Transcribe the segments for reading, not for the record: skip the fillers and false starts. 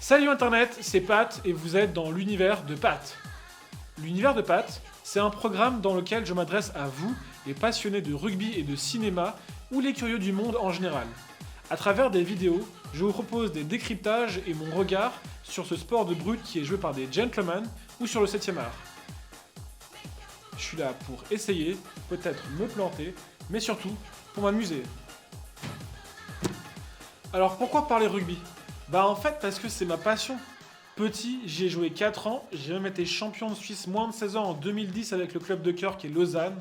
Salut Internet, c'est Pat et vous êtes dans l'univers de Pat. L'univers de Pat, c'est un programme dans lequel je m'adresse à vous, les passionnés de rugby et de cinéma, ou les curieux du monde en général. À travers des vidéos, je vous propose des décryptages et mon regard sur ce sport de brute qui est joué par des gentlemen ou sur le 7e art. Je suis là pour essayer, peut-être me planter, mais surtout pour m'amuser. Alors pourquoi parler rugby ? En fait parce que c'est ma passion. Petit, j'y ai joué 4 ans, j'ai même été champion de Suisse moins de 16 ans en 2010 avec le club de cœur qui est Lausanne.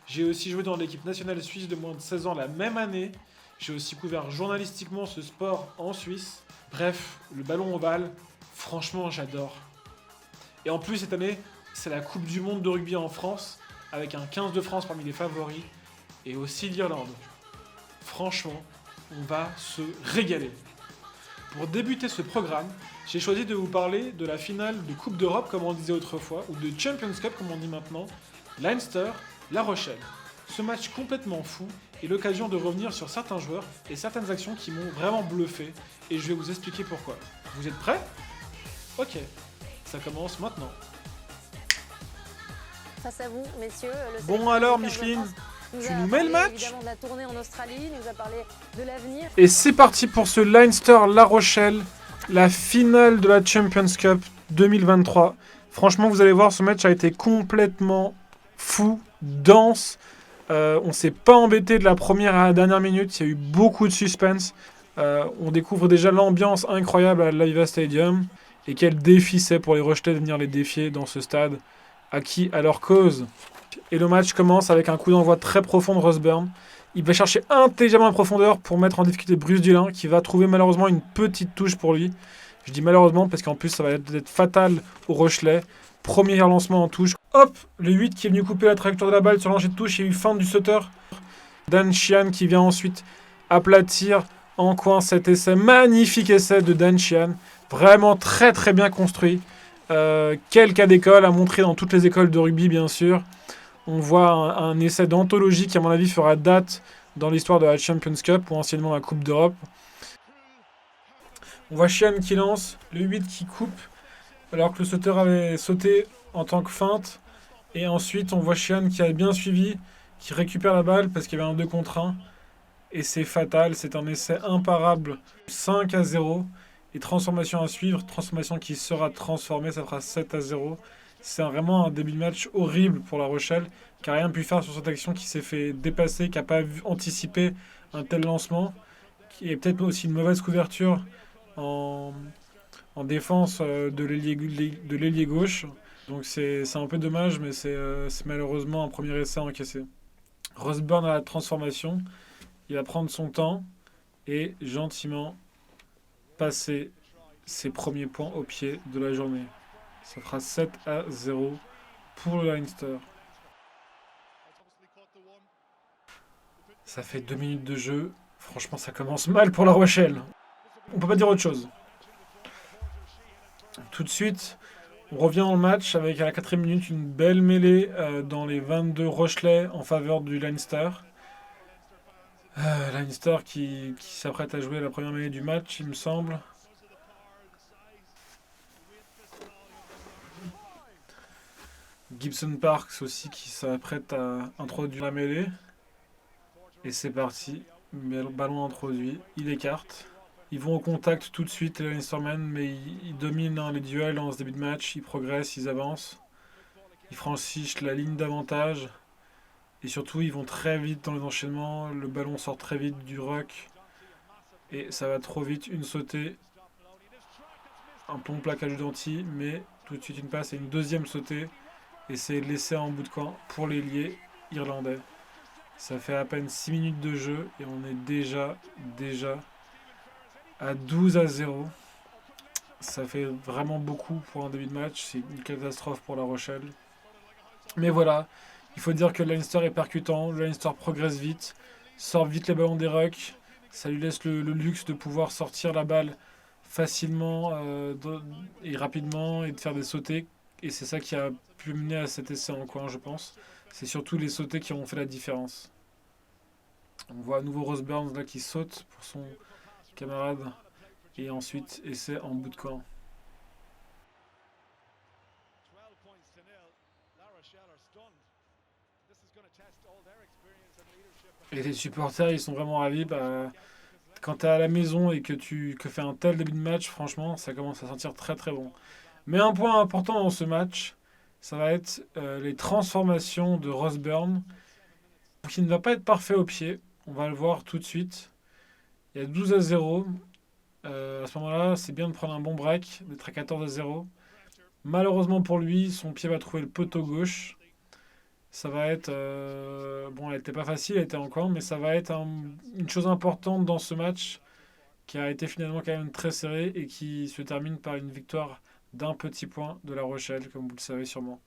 J'ai aussi joué dans l'équipe nationale suisse de moins de 16 ans la même année. J'ai aussi couvert journalistiquement ce sport en Suisse. Bref, le ballon ovale, franchement j'adore. Et en plus cette année, c'est la Coupe du Monde de rugby en France, avec un 15 de France parmi les favoris, et aussi l'Irlande. Franchement, on va se régaler. Pour débuter ce programme, j'ai choisi de vous parler de la finale de Coupe d'Europe, comme on disait autrefois, ou de Champions Cup, comme on dit maintenant, Leinster-La Rochelle. Ce match complètement fou est l'occasion de revenir sur certains joueurs et certaines actions qui m'ont vraiment bluffé, et je vais vous expliquer pourquoi. Vous êtes prêts ? Ok, ça commence maintenant. Face à vous, messieurs. Bon alors, Micheline, tu nous mets le match ? Évidemment de la tournée en Australie, nous a parlé de l'avenir. Et c'est parti pour ce Leinster-La Rochelle, la finale de la Champions Cup 2023. Franchement, vous allez voir, ce match a été complètement fou, dense. On s'est pas embêté de la première à la dernière minute. Il y a eu beaucoup de suspense. On découvre déjà l'ambiance incroyable à l'Aviva Stadium. Et quel défi c'est pour les Rochelais de venir les défier dans ce stade, acquis à leur cause. Et le match commence avec un coup d'envoi très profond de Ross Byrne. Il va chercher intelligemment la profondeur pour mettre en difficulté Bruce Dillon, qui va trouver malheureusement une petite touche pour lui. Je dis malheureusement parce qu'en plus ça va être fatal au Rochelais. Premier lancement en touche. Hop, le 8 qui est venu couper la trajectoire de la balle sur l'enjeu de touche. Il y a eu feinte du sauteur. Dan Sheehan qui vient ensuite aplatir en coin cet essai. Magnifique essai de Dan Sheehan. Vraiment très très bien construit. Quel cas d'école à montrer dans toutes les écoles de rugby bien sûr. On voit un essai d'anthologie qui à mon avis fera date dans l'histoire de la Champions Cup ou anciennement la Coupe d'Europe. On voit Sheehan qui lance, le 8 qui coupe alors que le sauteur avait sauté en tant que feinte. Et ensuite on voit Sheehan qui a bien suivi, qui récupère la balle parce qu'il y avait un 2 contre 1. Et c'est fatal, c'est un essai imparable. 5-0. Et transformation à suivre, transformation qui sera transformée, ça fera 7-0. C'est vraiment un début de match horrible pour La Rochelle, qui n'a rien pu faire sur cette action, qui s'est fait dépasser, qui n'a pas anticipé un tel lancement, qui est peut-être aussi une mauvaise couverture en défense de l'ailier gauche. Donc c'est un peu dommage, mais c'est malheureusement un premier essai encaissé. Ross Byrne à la transformation, il va prendre son temps et gentiment passer ses premiers points au pied de la journée. Ça fera 7-0 pour le Leinster. Ça fait 2 minutes de jeu. Franchement, ça commence mal pour La Rochelle. On peut pas dire autre chose. Tout de suite, on revient dans le match avec à la 4e minute une belle mêlée dans les 22 Rochelais en faveur du Leinster. Leinster qui s'apprête à jouer la première mêlée du match, il me semble. Gibson Parks aussi qui s'apprête à introduire la mêlée. Et c'est parti. Ballon introduit. Il écarte. Ils vont au contact tout de suite, les Leinstermen, mais ils dominent les duels en ce début de match. Ils progressent, ils avancent. Ils franchissent la ligne d'avantage. Et surtout, ils vont très vite dans les enchaînements. Le ballon sort très vite du ruck. Et ça va trop vite. Une sautée. Un bon plaquage d'anti, mais tout de suite une passe et une deuxième sautée. Et c'est laissé en bout de camp pour l'ailier irlandais. Ça fait à peine 6 minutes de jeu et on est déjà à 12-0. Ça fait vraiment beaucoup pour un début de match. C'est une catastrophe pour La Rochelle. Mais voilà, il faut dire que le Leinster est percutant. Le Leinster progresse vite, sort vite les ballons des rucks. Ça lui laisse le luxe de pouvoir sortir la balle facilement et rapidement et de faire des sautées. Et c'est ça qui a pu mener à cet essai en coin, je pense. C'est surtout les sautés qui ont fait la différence. On voit à nouveau Ross Byrne là qui saute pour son camarade Et ensuite, essai en bout de camp. Et les supporters, ils sont vraiment ravis. Quand tu es à la maison et que fais un tel début de match, franchement, ça commence à sentir très très bon. Mais un point important dans ce match, ça va être les transformations de Ross Byrne, qui ne va pas être parfait au pied. On va le voir tout de suite. Il y a 12-0. À ce moment-là, c'est bien de prendre un bon break, d'être à 14-0. Malheureusement pour lui, son pied va trouver le poteau gauche. Ça va être... bon, elle n'était pas facile, elle était en coin, mais ça va être une chose importante dans ce match qui a été finalement quand même très serré et qui se termine par une victoire d'un petit point de La Rochelle, comme vous le savez sûrement.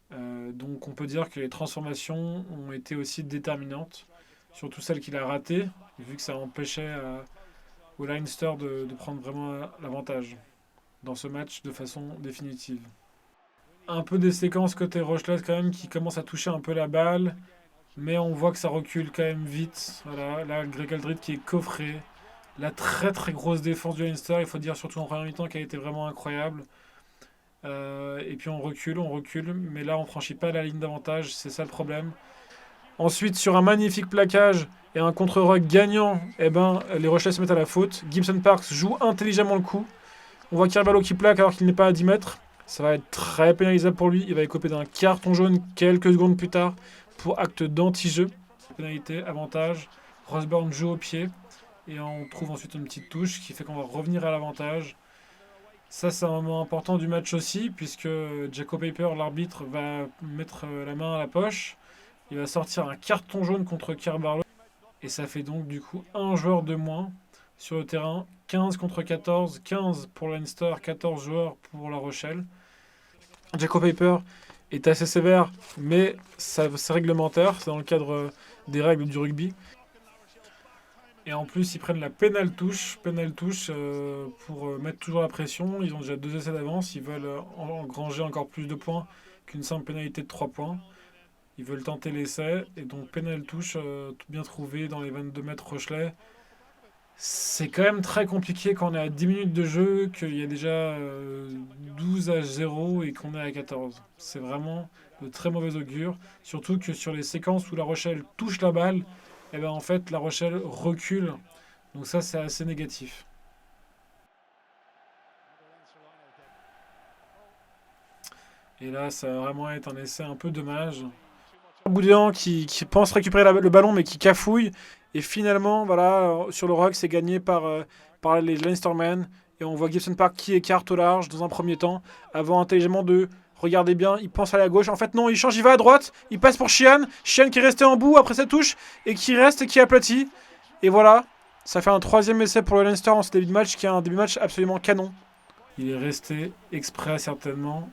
Donc on peut dire que les transformations ont été aussi déterminantes, surtout celles qu'il a ratées, vu que ça empêchait au Leinster de prendre vraiment l'avantage dans ce match de façon définitive. Un peu des séquences côté Rochelet quand même qui commencent à toucher un peu la balle, mais on voit que ça recule quand même vite. Voilà, là Greg Aldrit qui est coffré. La très très grosse défense du Leinster, il faut dire surtout en première mi-temps qui a été vraiment incroyable. Et puis on recule, mais là on franchit pas la ligne d'avantage, c'est ça le problème. Ensuite, sur un magnifique plaquage et un contre-rock gagnant, les Rochelais se mettent à la faute. Gibson Parks joue intelligemment le coup. On voit Carvalho qui plaque alors qu'il n'est pas à 10 mètres. Ça va être très pénalisable pour lui. Il va écoper d'un carton jaune quelques secondes plus tard pour acte d'anti-jeu. Pénalité, avantage. Ross Byrne joue au pied. Et on trouve ensuite une petite touche qui fait qu'on va revenir à l'avantage. Ça, c'est un moment important du match aussi, puisque Jacob Paper, l'arbitre, va mettre la main à la poche. Il va sortir un carton jaune contre Carvalho. Et ça fait donc du coup un joueur de moins sur le terrain. 15 contre 14. 15 pour Leinster, 14 joueurs pour La Rochelle. Jacob Paper est assez sévère, mais c'est réglementaire. C'est dans le cadre des règles du rugby. Et en plus, ils prennent la pénale touche pour mettre toujours la pression. Ils ont déjà 2 essais d'avance. Ils veulent engranger encore plus de points qu'une simple pénalité de 3 points. Ils veulent tenter l'essai. Et donc, pénale touche, bien trouvé dans les 22 mètres Rochelet. C'est quand même très compliqué quand on est à 10 minutes de jeu, qu'il y a déjà 12-0 et qu'on est à 14. C'est vraiment de très mauvais augure. Surtout que sur les séquences où La Rochelle touche la balle, en fait, La Rochelle recule. Donc ça, c'est assez négatif. Et là, ça va vraiment être un essai un peu dommage. Boudéan qui pense récupérer le ballon, mais qui cafouille. Et finalement, voilà, sur le rock, c'est gagné par les Leinstermen. Et on voit Gibson Park qui écarte au large dans un premier temps, avant intelligemment de... Regardez bien, il pense aller à gauche. En fait, non, il change, il va à droite. Il passe pour Sheehan. Sheehan qui est resté en bout après cette touche. Et qui reste et qui aplatit. Et voilà, ça fait un 3e essai pour le Leinster en ce début de match, qui est un début de match absolument canon. Il est resté exprès, certainement,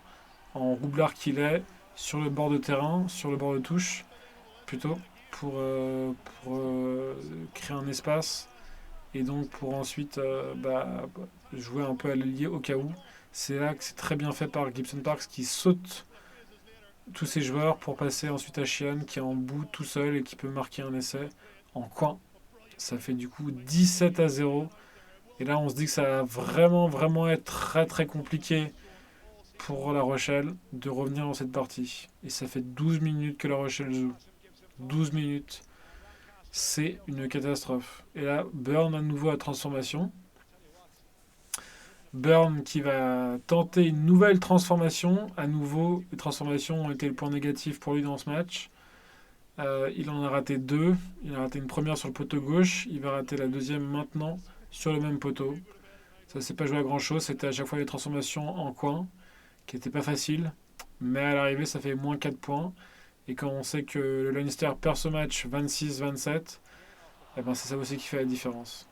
en roublard qu'il est, sur le bord de terrain, sur le bord de touche, plutôt, pour créer un espace. Et donc pour ensuite jouer un peu à l'ailier au cas où. C'est là que c'est très bien fait par Gibson Parks qui saute tous ses joueurs pour passer ensuite à Sheehan qui est en bout tout seul et qui peut marquer un essai en coin. Ça fait du coup 17-0. Et là on se dit que ça va vraiment vraiment être très très compliqué pour La Rochelle de revenir dans cette partie. Et ça fait 12 minutes que La Rochelle joue. 12 minutes. C'est une catastrophe. Et là, Byrne à nouveau à transformation. Byrne qui va tenter une nouvelle transformation. À nouveau, les transformations ont été le point négatif pour lui dans ce match. Il en a raté 2. Il a raté une première sur le poteau gauche. Il va rater la deuxième maintenant sur le même poteau. Ça ne s'est pas joué à grand chose. C'était à chaque fois des transformations en coin qui n'étaient pas faciles. Mais à l'arrivée, ça fait moins 4 points. Et quand on sait que le Leinster perd ce match 26-27, c'est ça aussi qui fait la différence.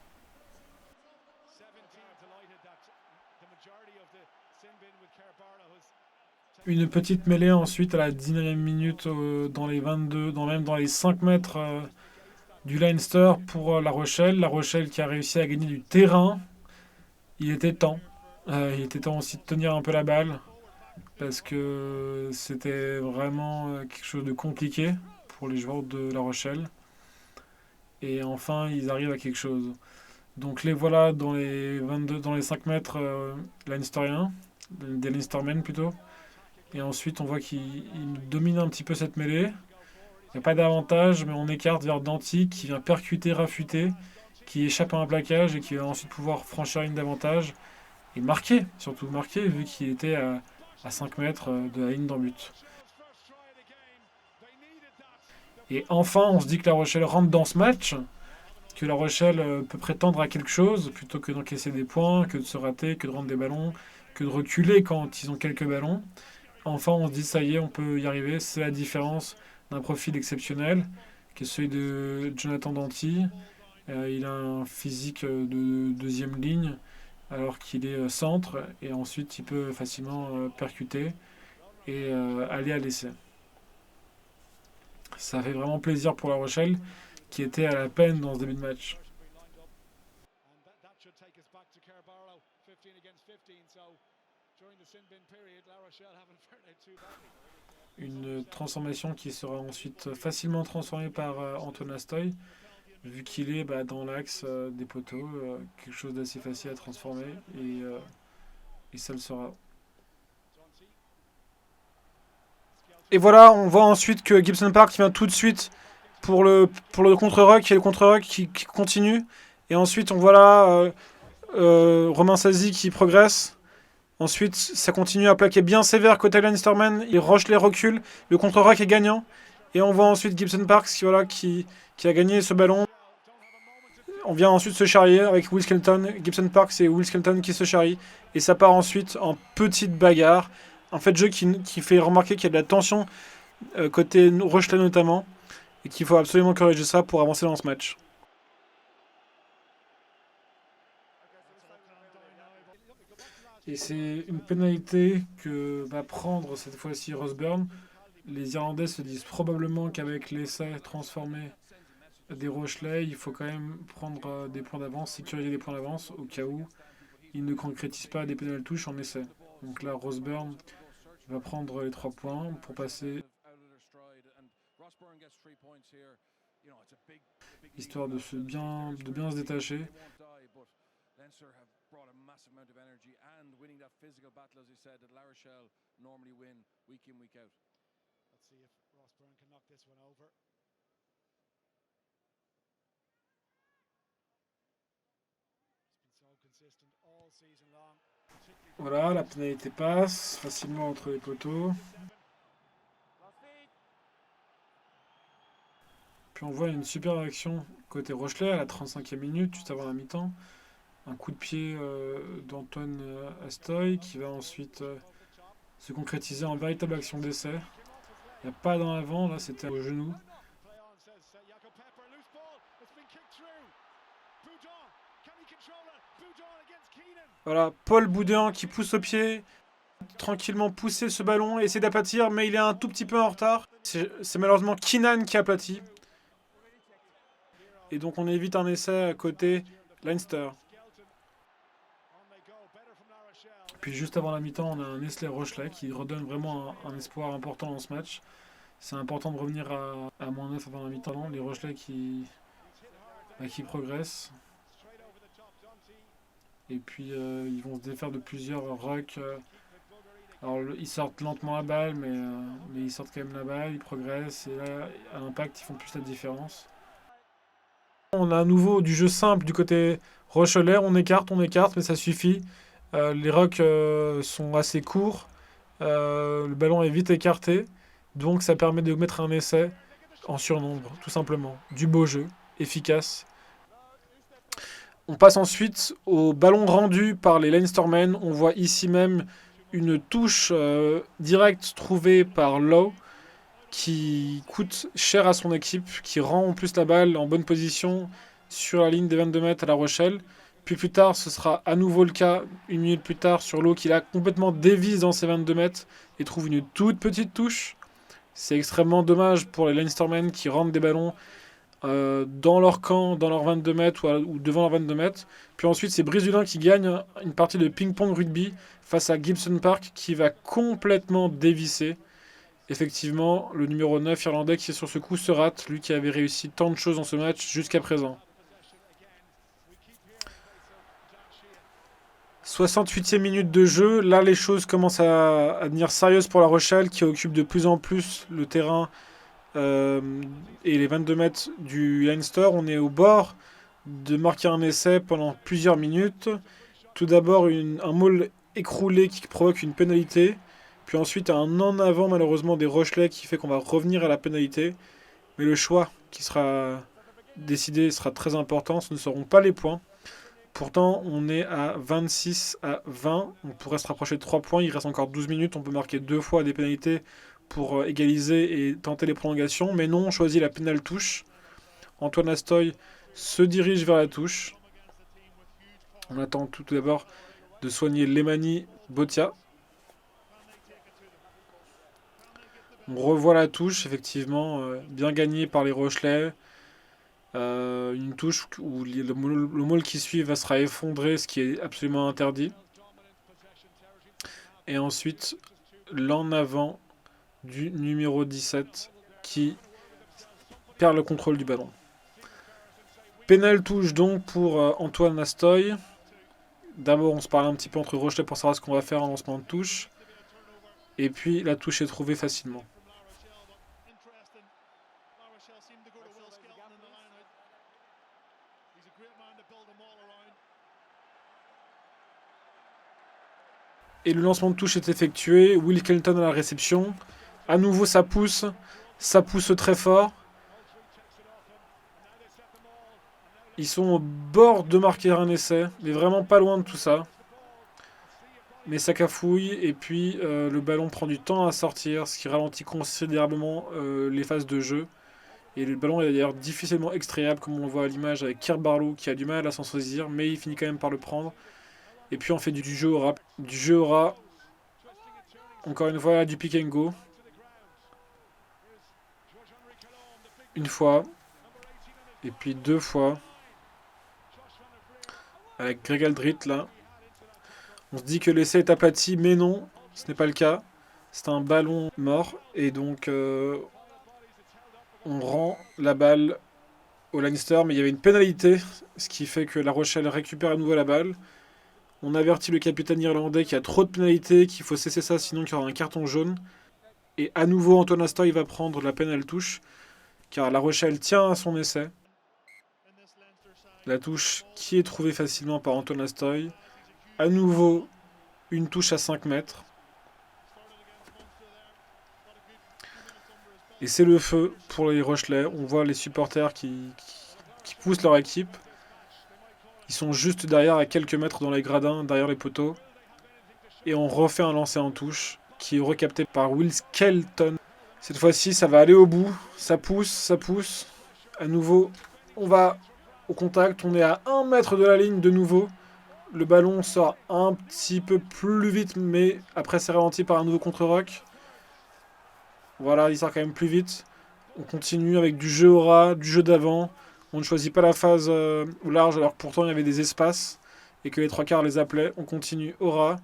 Une petite mêlée ensuite à la 19e minute dans les 22, même dans les 5 mètres du Leinster pour La Rochelle. La Rochelle qui a réussi à gagner du terrain. Il était temps. Il était temps aussi de tenir un peu la balle parce que c'était vraiment quelque chose de compliqué pour les joueurs de La Rochelle. Et enfin, ils arrivent à quelque chose. Donc les voilà dans les 22, dans les 5 mètres Leinsterien, des Leinstermen plutôt. Et ensuite on voit qu'il domine un petit peu cette mêlée. Il n'y a pas d'avantage, mais on écarte vers Danti qui vient percuter, rafuter, qui échappe à un plaquage et qui va ensuite pouvoir franchir une d'avantage et marquer, surtout marquer, vu qu'il était à 5 mètres de la ligne d'en but. Et enfin, on se dit que La Rochelle rentre dans ce match, que La Rochelle peut prétendre à quelque chose, plutôt que d'encaisser des points, que de se rater, que de rendre des ballons, que de reculer quand ils ont quelques ballons. Enfin, on se dit, ça y est, on peut y arriver. C'est la différence d'un profil exceptionnel, qui est celui de Jonathan Danty. Il a un physique de deuxième ligne, alors qu'il est centre, et ensuite il peut facilement percuter et aller à l'essai. Ça fait vraiment plaisir pour La Rochelle, qui était à la peine dans ce début de match. Une transformation qui sera ensuite facilement transformée par Antoine Astoy, vu qu'il est dans l'axe des poteaux, quelque chose d'assez facile à transformer, et ça le sera. Et voilà, on voit ensuite que Gibson Park vient tout de suite pour le contre-rock, et le contre-rock qui continue. Et ensuite, on voit là Romain Sazi qui progresse. Ensuite, ça continue à plaquer bien sévère côté Leinsterman. Il roche les reculs. Le contre-rock est gagnant. Et on voit ensuite Gibson Parks qui a gagné ce ballon. On vient ensuite se charrier avec Will Skelton. Gibson Parks et Will Skelton qui se charrient. Et ça part ensuite en petite bagarre. Un fait de jeu qui fait remarquer qu'il y a de la tension côté Rochelet notamment. Et qu'il faut absolument corriger ça pour avancer dans ce match. Et c'est une pénalité que va prendre cette fois-ci Roseburn. Les Irlandais se disent probablement qu'avec l'essai transformé des Rochelais, il faut quand même prendre des points d'avance, sécuriser des points d'avance au cas où ils ne concrétisent pas des pénales touches en essai. Donc là, Roseburn va prendre les 3 points pour passer, histoire de bien se détacher. Voilà, la pénalité passe facilement entre les poteaux. Puis on voit une super action côté Rochelet à la 35e minute, juste avant la mi-temps. Un coup de pied d'Antoine Astoy qui va ensuite se concrétiser en véritable action d'essai. Il n'y a pas dans l'avant, là c'était au genou. Voilà, Paul Boudin qui pousse au pied, tranquillement pousser ce ballon, essayer d'aplatir, mais il est un tout petit peu en retard. C'est malheureusement Keenan qui aplatit. Et donc on évite un essai à côté Leinster. Puis juste avant la mi-temps, on a un Nestlé Rochelet qui redonne vraiment un espoir important dans ce match. C'est important de revenir à moins 9 avant la mi-temps. Les Rochelais qui progressent. Et puis ils vont se défaire de plusieurs rucks. Alors ils sortent lentement la balle, mais ils sortent quand même la balle, ils progressent. Et là, à l'impact, ils font plus la différence. On a à nouveau du jeu simple du côté Rochelais. On écarte, mais ça suffit. Les rucks sont assez courts. Le ballon est vite écarté. Donc ça permet de mettre un essai en surnombre, tout simplement. Du beau jeu, efficace. On passe ensuite au ballon rendu par les Leinstermen. On voit ici même une touche directe trouvée par Lowe qui coûte cher à son équipe, qui rend en plus la balle en bonne position sur la ligne des 22 mètres à La Rochelle. Puis plus tard, ce sera à nouveau le cas, une minute plus tard, sur Lowe qui l'a complètement dévisse dans ses 22 mètres et trouve une toute petite touche. C'est extrêmement dommage pour les Leinstermen qui rentrent des ballons dans leur camp, dans leurs 22 mètres ou devant leurs 22 mètres. Puis ensuite, c'est Brisudin qui gagne une partie de ping-pong rugby face à Gibson Park qui va complètement dévisser. Effectivement, le numéro 9 irlandais qui sur ce coup se rate, lui qui avait réussi tant de choses dans ce match jusqu'à présent. 68e minute de jeu. Là, les choses commencent à devenir sérieuses pour La Rochelle, qui occupe de plus en plus le terrain et les 22 mètres du Leinster. On est au bord de marquer un essai pendant plusieurs minutes. Tout d'abord, un maul écroulé qui provoque une pénalité. Puis ensuite, un en avant, malheureusement, des Rochelais qui fait qu'on va revenir à la pénalité. Mais le choix qui sera décidé sera très important. Ce ne seront pas les points. Pourtant, on est à 26 à 20. On pourrait se rapprocher de 3 points. Il reste encore 12 minutes. On peut marquer 2 fois des pénalités pour égaliser et tenter les prolongations. Mais non, on choisit la pénale touche. Antoine Astoy se dirige vers la touche. On attend tout d'abord de soigner Lemani Botia. On revoit la touche, effectivement, bien gagnée par les Rochelais. Une touche où le maul qui suit sera effondré, ce qui est absolument interdit. Et ensuite, l'en avant du numéro 17 qui perd le contrôle du ballon. Pénal touche donc pour Antoine Astoy. D'abord, on se parle un petit peu entre Rochelais pour savoir ce qu'on va faire en lancement de touche. Et puis, la touche est trouvée facilement. Et le lancement de touche est effectué. Will Kelton à la réception. À nouveau, ça pousse. Ça pousse très fort. Ils sont au bord de marquer un essai. Mais vraiment pas loin de tout ça. Mais ça cafouille. Et puis, le ballon prend du temps à sortir. Ce qui ralentit considérablement les phases de jeu. Et le ballon est d'ailleurs difficilement extrayable. Comme on le voit à l'image avec Kirk Barlow qui a du mal à s'en saisir. Mais il finit quand même par le prendre. Et puis on fait du jeu au ras. Du jeu au ras. Encore une fois, du pick and go. Une fois. Et puis 2 fois. Avec Greg Aldrit là. On se dit que l'essai est aplati, mais non, ce n'est pas le cas. C'est un ballon mort. Et donc on rend la balle au Leinster. Mais il y avait une pénalité. Ce qui fait que La Rochelle récupère à nouveau la balle. On avertit le capitaine irlandais qu'il y a trop de pénalités, qu'il faut cesser ça, sinon il y aura un carton jaune. Et à nouveau, Antoine Astoy va prendre la pénale touche, car La Rochelle tient à son essai. La touche qui est trouvée facilement par Antoine Astoy. À nouveau, une touche à 5 mètres. Et c'est le feu pour les Rochelais. On voit les supporters qui poussent leur équipe. Ils sont juste derrière, à quelques mètres dans les gradins, derrière les poteaux. Et on refait un lancer en touche, qui est recapté par Will Skelton. Cette fois-ci, ça va aller au bout. Ça pousse, ça pousse. À nouveau, on va au contact. On est à 1 mètre de la ligne de nouveau. Le ballon sort un petit peu plus vite, mais après c'est ralenti par un nouveau contre-rock. Voilà, il sort quand même plus vite. On continue avec du jeu au ras, du jeu d'avant. On ne choisit pas la phase au large, alors que pourtant il y avait des espaces et que les 3/4 les appelaient. On continue au ras.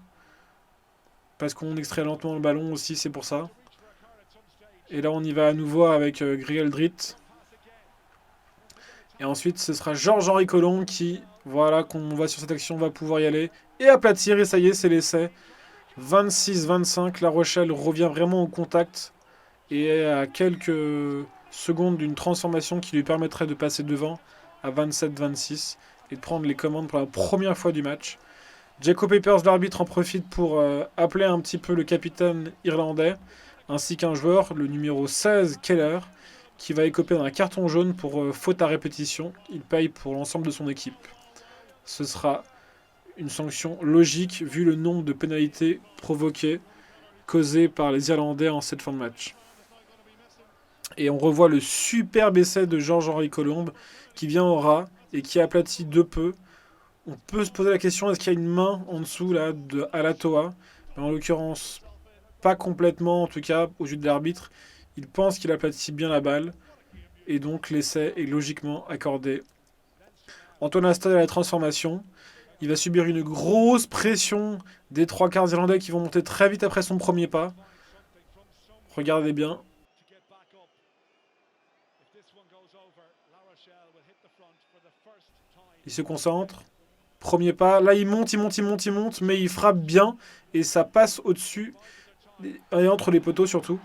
Parce qu'on extrait lentement le ballon aussi, c'est pour ça. Et là, on y va à nouveau avec Greg Aldrit. Et ensuite, ce sera Georges-Henri Collomb qui, voilà, qu'on voit sur cette action, va pouvoir y aller. Et aplatir, et ça y est, c'est l'essai. 26-25, La Rochelle revient vraiment au contact. Et à quelques secondes d'une transformation qui lui permettrait de passer devant à 27-26 et de prendre les commandes pour la première fois du match. Jaco Papers, l'arbitre, en profite pour appeler un petit peu le capitaine irlandais, ainsi qu'un joueur, le numéro 16, Keller, qui va écoper d'un carton jaune pour faute à répétition. Il paye pour l'ensemble de son équipe. Ce sera une sanction logique vu le nombre de pénalités provoquées, causées par les Irlandais en cette fin de match. Et on revoit le superbe essai de Georges-Henri Collomb qui vient au ras et qui aplatit de peu. On peut se poser la question, est-ce qu'il y a une main en dessous là, de Alatoa? En l'occurrence, pas complètement, en tout cas, aux yeux de l'arbitre. Il pense qu'il aplatit bien la balle. Et donc l'essai est logiquement accordé. Antoine Astoy à la transformation. Il va subir une grosse pression des 3/4 irlandais qui vont monter très vite après son premier pas. Regardez bien. Il se concentre. Premier pas. Là, il monte, mais il frappe bien. Et ça passe au-dessus, et entre les poteaux surtout.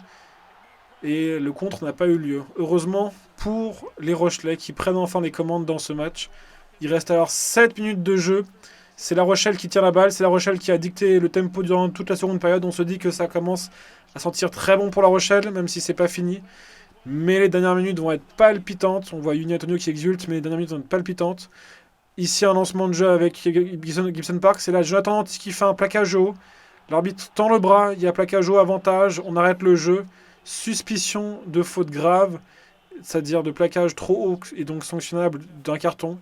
Et le contre n'a pas eu lieu. Heureusement pour les Rochelais qui prennent enfin les commandes dans ce match. Il reste alors 7 minutes de jeu. C'est La Rochelle qui tire la balle. C'est La Rochelle qui a dicté le tempo durant toute la seconde période. On se dit que ça commence à sentir très bon pour La Rochelle, même si c'est pas fini. Mais les dernières minutes vont être palpitantes. On voit Yuni Antonio qui exulte, mais les dernières minutes vont être palpitantes. Ici, un lancement de jeu avec Gibson Park. C'est là Jonathan Danty qui fait un plaquage haut. L'arbitre tend le bras. Il y a plaquage haut, avantage. On arrête le jeu. Suspicion de faute grave, c'est-à-dire de plaquage trop haut et donc sanctionnable d'un carton.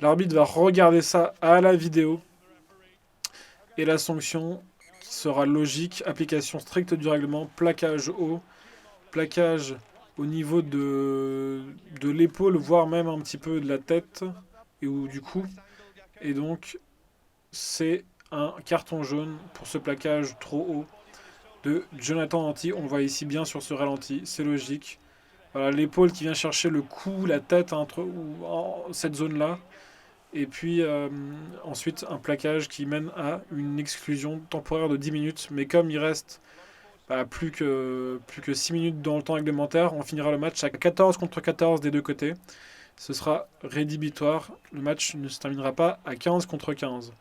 L'arbitre va regarder ça à la vidéo. Et la sanction qui sera logique, application stricte du règlement, plaquage haut, plaquage au niveau de l'épaule, voire même un petit peu de la tête ou du cou. Et donc, c'est un carton jaune pour ce plaquage trop haut de Jonathan Danty. On le voit ici bien sur ce ralenti, c'est logique. Voilà, l'épaule qui vient chercher le cou, la tête, cette zone-là. Et puis ensuite un plaquage qui mène à une exclusion temporaire de 10 minutes. Mais comme il reste plus que 6 minutes dans le temps réglementaire, on finira le match à 14 contre 14 des deux côtés. Ce sera rédhibitoire. Le match ne se terminera pas à 15 contre 15.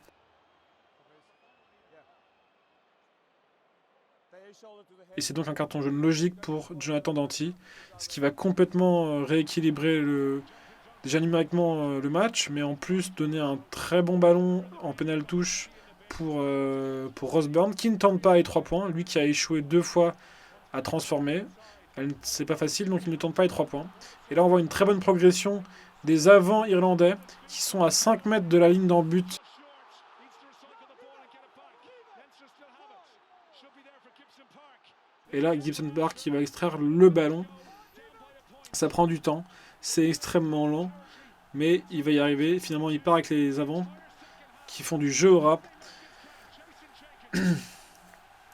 Et c'est donc un carton jaune logique pour Jonathan Danty, ce qui va complètement rééquilibrer déjà numériquement le match, mais en plus donner un très bon ballon en pénal touche pour Ross Byrne, qui ne tente pas les 3 points, lui qui a échoué 2 fois à transformer. C'est pas facile, donc il ne tente pas les 3 points. Et là, on voit une très bonne progression des avants irlandais, qui sont à 5 mètres de la ligne d'en but. Et là, Gibson Park qui va extraire le ballon. Ça prend du temps. C'est extrêmement lent. Mais il va y arriver. Finalement, il part avec les avants qui font du jeu au rap.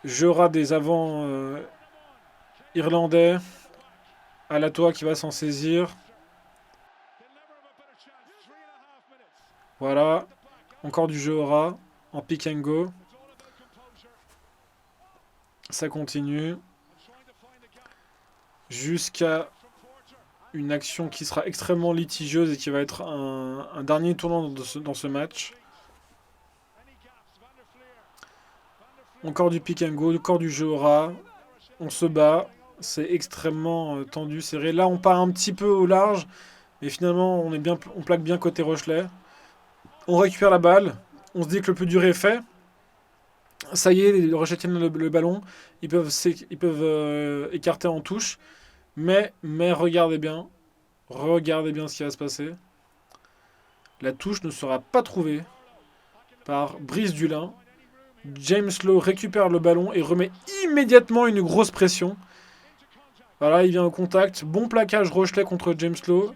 Jeu au rap des avants irlandais. Alatoa qui va s'en saisir. Voilà. Encore du jeu au rap en pick and go. Ça continue. Jusqu'à une action qui sera extrêmement litigieuse et qui va être un dernier tournant dans ce match. Encore du pick and go, encore du jeu au ras. On se bat. C'est extrêmement tendu, serré. Là, on part un petit peu au large. Mais finalement, on plaque bien côté Rochelais. On récupère la balle. On se dit que le plus dur est fait. Ça y est, les Rochelais tiennent le ballon. Ils peuvent écarter en touche. Mais regardez bien ce qui va se passer. La touche ne sera pas trouvée par Brice Dulin. James Lowe récupère le ballon et remet immédiatement une grosse pression. Voilà, il vient au contact. Bon plaquage Rochelais contre James Lowe.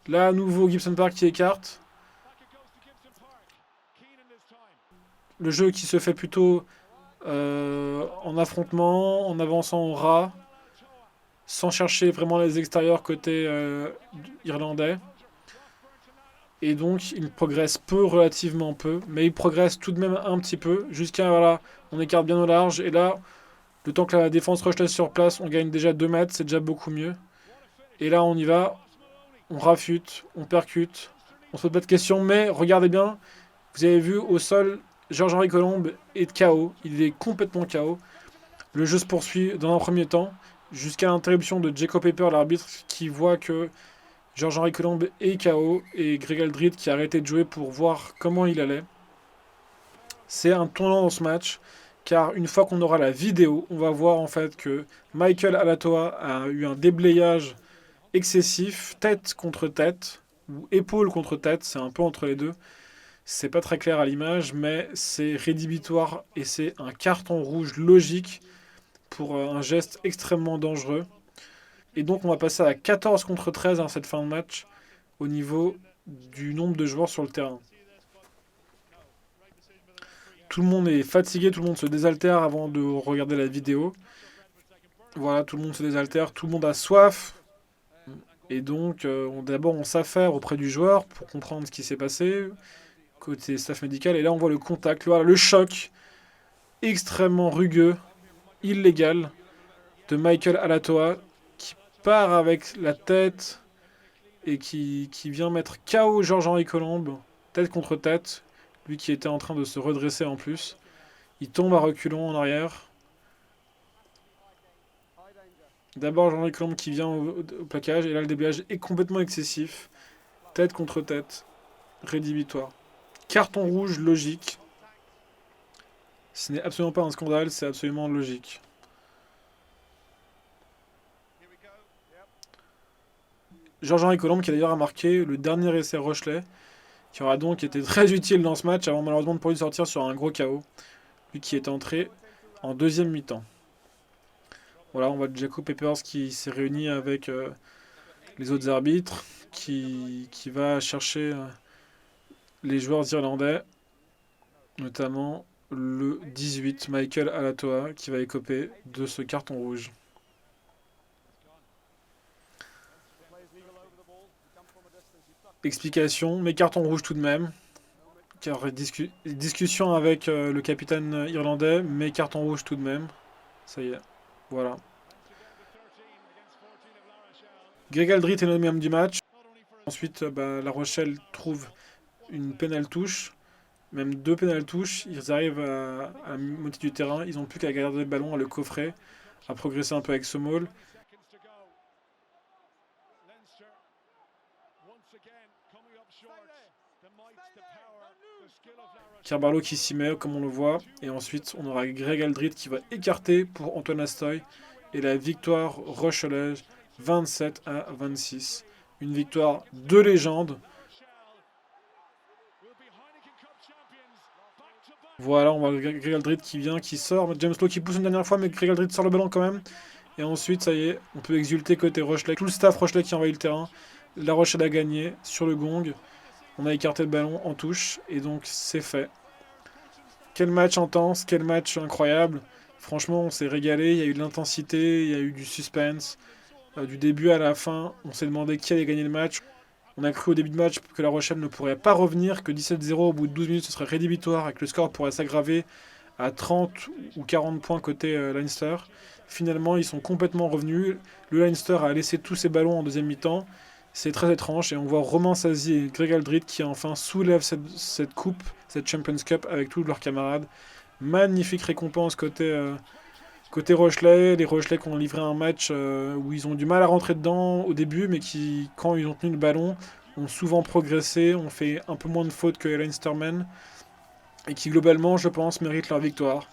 Là, à nouveau, Gibson Park qui écarte. Le jeu qui se fait plutôt en affrontement, en avançant au ras, sans chercher vraiment les extérieurs côté irlandais. Et donc, il progresse relativement peu, mais il progresse tout de même un petit peu, jusqu'à, voilà, on écarte bien au large, et là, le temps que la défense Rochelais sur place, on gagne déjà 2 mètres, c'est déjà beaucoup mieux. Et là, on y va, on rafute, on percute, on se pose pas de questions, mais regardez bien, vous avez vu, au sol, Georges-Henri Colombe est KO, il est complètement KO. Le jeu se poursuit dans un premier temps, jusqu'à l'interruption de Jacob Pepper, l'arbitre, qui voit que Georges-Henri Colombe est KO et Greg Aldrit qui a arrêté de jouer pour voir comment il allait. C'est un tournant dans ce match, car une fois qu'on aura la vidéo, on va voir en fait que Michael Alatoa a eu un déblayage excessif, tête contre tête, ou épaule contre tête, c'est un peu entre les deux. C'est pas très clair à l'image, mais c'est rédhibitoire et c'est un carton rouge logique pour un geste extrêmement dangereux. Et donc on va passer à 14 contre 13 dans cette fin de match au niveau du nombre de joueurs sur le terrain. Tout le monde est fatigué, tout le monde se désaltère avant de regarder la vidéo. Voilà, tout le monde se désaltère, tout le monde a soif. Et donc d'abord on s'affaire auprès du joueur pour comprendre ce qui s'est passé. côté staff médical. Et là, on voit le contact, voilà, le choc extrêmement rugueux, illégal, de Michael Alatoa, qui part avec la tête et qui vient mettre KO Georges-Henri Colombe, tête contre tête. Lui qui était en train de se redresser en plus. Il tombe à reculons en arrière. D'abord Jean-Henri Colombe qui vient au plaquage. Et là, le déblage est complètement excessif. Tête contre tête. Rédhibitoire. Carton rouge logique. Ce n'est absolument pas un scandale, c'est absolument logique. Georges-Henri Colombe qui a d'ailleurs marqué le dernier essai Rochelet, qui aura donc été très utile dans ce match avant malheureusement de pouvoir sortir sur un gros KO. Lui qui est entré en deuxième mi-temps. Voilà, on voit Jaco Peppers qui s'est réuni avec les autres arbitres, qui va chercher les joueurs irlandais, notamment le 18, Michael Alatoa, qui va écoper de ce carton rouge. Explication, mais carton rouge tout de même. Car discussion avec le capitaine irlandais, mais carton rouge tout de même. Ça y est, voilà. Greg Aldrit est nommé homme du match. Ensuite, La Rochelle trouve une pénale touche. Même 2 pénales touches. Ils arrivent à la moitié du terrain. Ils n'ont plus qu'à garder le ballon, à le coffrer, à progresser un peu avec ce maul. Carbarlo qui s'y met, comme on le voit. Et ensuite, on aura Greg Aldrit qui va écarter pour Antoine Astoy. Et la victoire rochelaise, 27-26. Une victoire de légende. Voilà, on voit Greg Aldrit qui vient, qui sort. James Lowe qui pousse une dernière fois, mais Greg Aldrit sort le ballon quand même. Et ensuite, ça y est, on peut exulter côté Rochelet. Tout le staff Rochelet qui envahit le terrain. La Rochelle a gagné sur le gong. On a écarté le ballon en touche. Et donc, c'est fait. Quel match intense, quel match incroyable. Franchement, on s'est régalé. Il y a eu de l'intensité, il y a eu du suspense. Du début à la fin, on s'est demandé qui allait gagner le match. On a cru au début de match que La Rochelle ne pourrait pas revenir, que 17-0 au bout de 12 minutes ce serait rédhibitoire et que le score pourrait s'aggraver à 30 ou 40 points côté Leinster. Finalement, ils sont complètement revenus. Le Leinster a laissé tous ses ballons en deuxième mi-temps. C'est très étrange et on voit Romain Sazi et Greg Aldrit qui enfin soulèvent cette coupe, cette Champions Cup avec tous leurs camarades. Magnifique récompense côté Rochelet. Les Rochelais qui ont livré un match où ils ont du mal à rentrer dedans au début, mais qui, quand ils ont tenu le ballon, ont souvent progressé, ont fait un peu moins de fautes que les Leinstermen, et qui globalement, je pense, méritent leur victoire,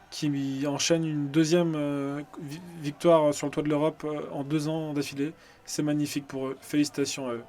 qui enchaînent une deuxième victoire sur le toit de l'Europe en 2 ans d'affilée. C'est magnifique pour eux. Félicitations à eux.